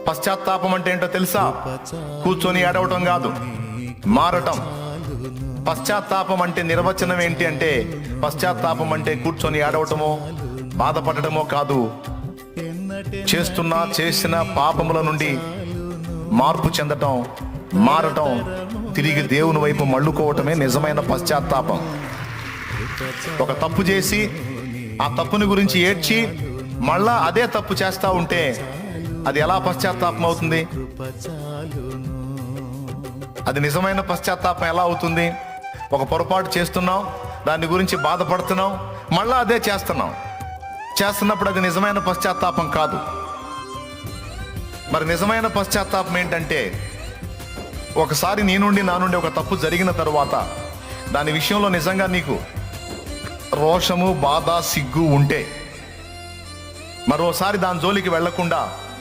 పశ్చాత్తాపం అంటే ఏంటో తెలుసా? కూర్చొని ఏడవటం కాదు, మారటం. పశ్చాత్తాపం అంటే నిర్వచనం ఏంటి అంటే, పశ్చాత్తాపం అంటే కూర్చొని ఏడవటమో బాధపడటమో కాదు. చేసిన పాపముల నుండి మార్పు చెందటం, మారటం, తిరిగి దేవుని వైపు మళ్ళుకోవటమే నిజమైన పశ్చాత్తాపం. ఒక తప్పు చేసి ఆ తప్పుని గురించి ఏడ్చి మళ్ళా అదే తప్పు చేస్తా ఉంటే అది ఎలా పశ్చాత్తాపం అవుతుంది? అది నిజమైన పశ్చాత్తాపం ఎలా అవుతుంది? ఒక పొరపాటు చేస్తున్నాం, దాని గురించి బాధపడుతున్నాం, మళ్ళా అదే చేస్తున్నప్పుడు అది నిజమైన పశ్చాత్తాపం కాదు. మరి నిజమైన పశ్చాత్తాపం ఏంటంటే, ఒకసారి నా నుండి ఒక తప్పు జరిగిన తరువాత దాని విషయంలో నిజంగా నీకు రోషము, బాధ, సిగ్గు ఉంటే మరోసారి దాని జోలికి వెళ్లకుండా